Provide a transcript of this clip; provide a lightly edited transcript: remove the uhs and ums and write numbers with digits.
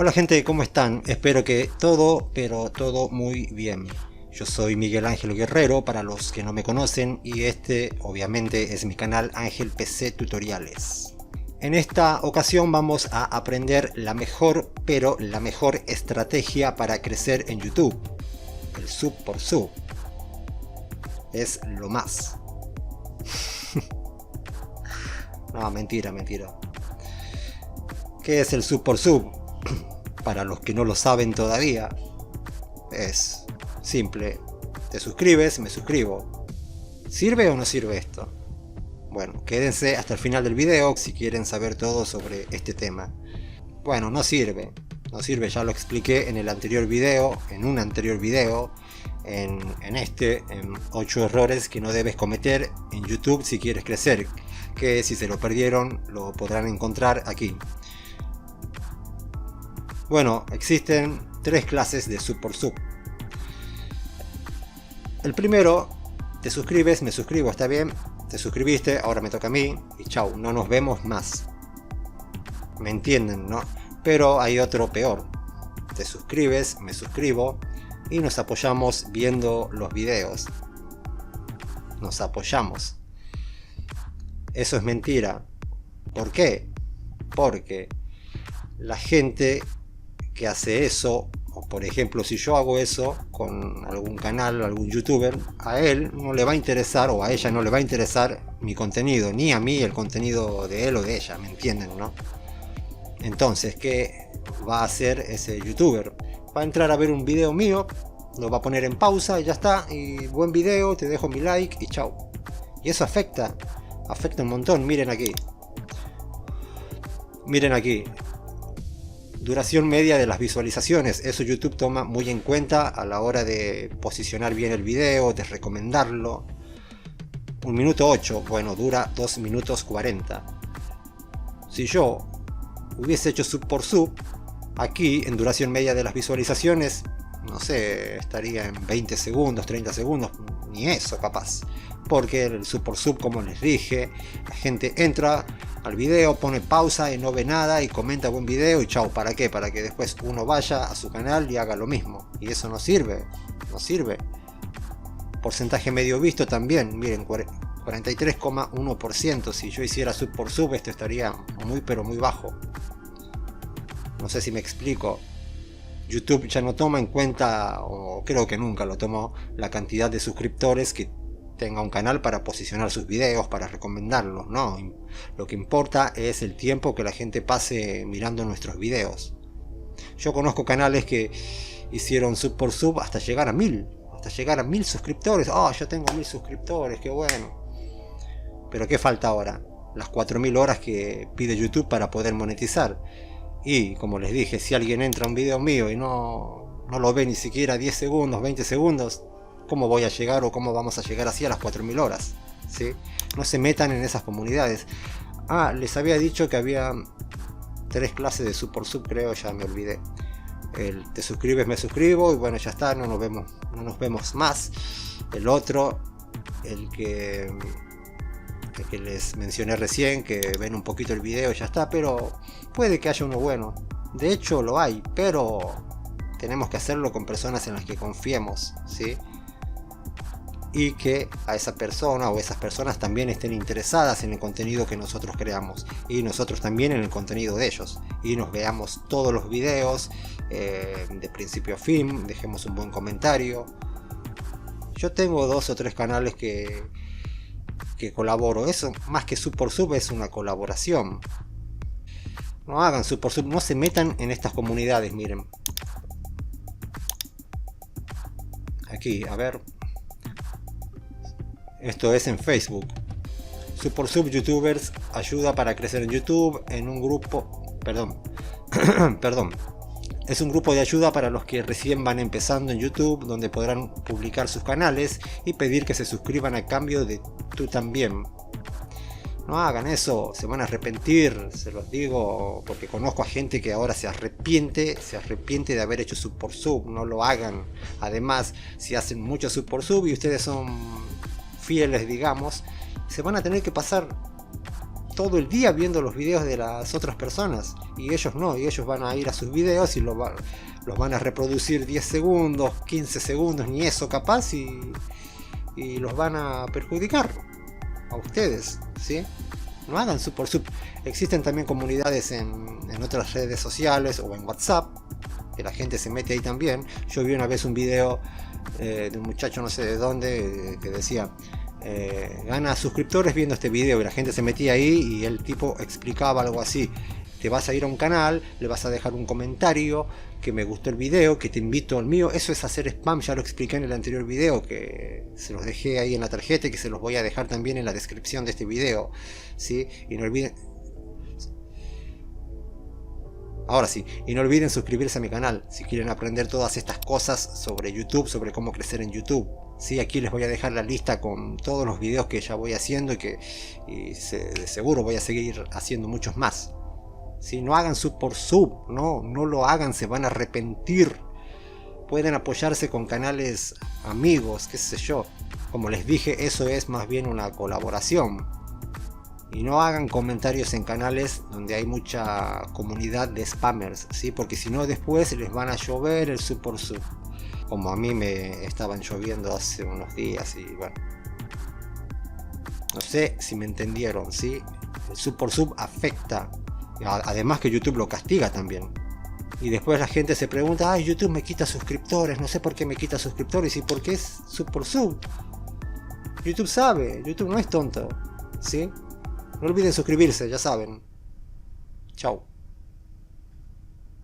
Hola gente, ¿cómo están? Espero que todo, pero todo muy bien. Yo soy Miguel Ángel Guerrero para los que no me conocen y este obviamente es mi canal Ángel PC Tutoriales. En esta ocasión vamos a aprender la mejor, pero la mejor estrategia para crecer en YouTube. El sub por sub. Es lo más. No, mentira. ¿Qué es el sub por sub? Para los que no lo saben todavía, es simple. Te suscribes, me suscribo. ¿Sirve o no sirve esto? Bueno, quédense hasta el final del video si quieren saber todo sobre este tema. Bueno, no sirve, ya lo expliqué en el anterior video, en un anterior video, en 8 errores que no debes cometer en YouTube si quieres crecer, que si se lo perdieron lo podrán encontrar aquí. Bueno, existen 3 clases de sub por sub. El primero, te suscribes, me suscribo, está bien, te suscribiste, ahora me toca a mí y chau, no nos vemos más. ¿Me entienden, no? Pero hay otro peor. Te suscribes, me suscribo y nos apoyamos viendo los videos. Nos apoyamos. Eso es mentira. ¿Por qué? Porque la gente que hace eso, o por ejemplo si yo hago eso con algún canal, algún youtuber, a él no le va a interesar o a ella no le va a interesar mi contenido, ni a mí el contenido de él o de ella, ¿me entienden, no? Entonces, ¿qué va a hacer ese youtuber? Va a entrar a ver un video mío, lo va a poner en pausa y ya está, y buen video, te dejo mi like y chao. Y eso afecta un montón. Miren aquí, duración media de las visualizaciones, eso YouTube toma muy en cuenta a la hora de posicionar bien el video, de recomendarlo. 1 minuto 8, bueno, dura 2 minutos 40. Si yo hubiese hecho sub por sub, aquí en duración media de las visualizaciones, no sé, estaría en 20 segundos, 30 segundos, ni eso capaz. Porque el sub por sub, como les dije, la gente entra al video, pone pausa y no ve nada y comenta buen video y chao. ¿Para qué? Para que después uno vaya a su canal y haga lo mismo. Y eso no sirve, Porcentaje medio visto también, miren, 43,1%. Si yo hiciera sub por sub, esto estaría muy pero muy bajo. No sé si me explico. YouTube ya no toma en cuenta, o creo que nunca lo tomó, la cantidad de suscriptores que tenga un canal para posicionar sus videos, para recomendarlos, no. Lo que importa es el tiempo que la gente pase mirando nuestros videos. Yo conozco canales que hicieron sub por sub hasta llegar a 1000 suscriptores. Oh, yo tengo 1000 suscriptores, qué bueno. Pero ¿qué falta ahora? Las 4000 horas que pide YouTube para poder monetizar. Y como les dije, si alguien entra a un video mío y no lo ve ni siquiera 10 segundos, 20 segundos, ¿cómo voy a llegar o cómo vamos a llegar así a las 4000 horas? ¿Sí? No se metan en esas comunidades. Ah, les había dicho que había 3 clases de sub por sub, creo, ya me olvidé. El te suscribes, me suscribo y bueno, ya está, no nos vemos más. El otro, el que les mencioné recién, que ven un poquito el video y ya está, pero puede que haya uno bueno. De hecho lo hay, pero tenemos que hacerlo con personas en las que confiemos, ¿sí? Y que a esa persona o esas personas también estén interesadas en el contenido que nosotros creamos y nosotros también en el contenido de ellos, y nos veamos todos los videos de principio a fin, dejemos un buen comentario. Yo tengo 2 o 3 canales que colaboro. Eso más que sub por sub es una colaboración. No hagan sub por sub, no se metan en estas comunidades. Miren aquí, a ver, esto es en Facebook. Sub por sub youtubers, ayuda para crecer en YouTube, en un grupo, perdón, es un grupo de ayuda para los que recién van empezando en YouTube, donde podrán publicar sus canales y pedir que se suscriban a cambio de tú también. No hagan eso, se van a arrepentir, se los digo, porque conozco a gente que ahora se arrepiente de haber hecho sub por sub. No lo hagan. Además, si hacen mucho sub por sub y ustedes son fieles, digamos, se van a tener que pasar todo el día viendo los videos de las otras personas, y ellos no, y ellos van a ir a sus videos y los van a reproducir 10 segundos, 15 segundos, ni eso capaz, y los van a perjudicar a ustedes, ¿sí? No hagan sub por sub. Existen también comunidades en otras redes sociales o en WhatsApp, que la gente se mete ahí también. Yo vi una vez un video de un muchacho no sé de dónde que decía gana suscriptores viendo este video, y la gente se metía ahí y el tipo explicaba algo así: te vas a ir a un canal, le vas a dejar un comentario que me gustó el video, que te invito al mío. Eso es hacer spam, ya lo expliqué en el anterior video, que se los dejé ahí en la tarjeta y que se los voy a dejar también en la descripción de este video, ¿sí? Y no olviden, ahora sí, y no olviden suscribirse a mi canal si quieren aprender todas estas cosas sobre YouTube, sobre cómo crecer en YouTube. Sí, aquí les voy a dejar la lista con todos los videos que ya voy haciendo de seguro voy a seguir haciendo muchos más. Si no hagan sub por sub, no lo hagan, se van a arrepentir. Pueden apoyarse con canales amigos, qué sé yo. Como les dije, eso es más bien una colaboración. Y no hagan comentarios en canales donde hay mucha comunidad de spammers, ¿sí? Porque si no después les van a llover el sub por sub, como a mí me estaban lloviendo hace unos días. Y bueno, no sé si me entendieron, ¿sí? El sub por sub afecta. Además que YouTube lo castiga también. Y después la gente se pregunta: ay, YouTube me quita suscriptores, no sé por qué me quita suscriptores. ¿Y por qué es sub por sub? YouTube sabe, YouTube no es tonto, ¿sí? No olviden suscribirse, ya saben. Chao.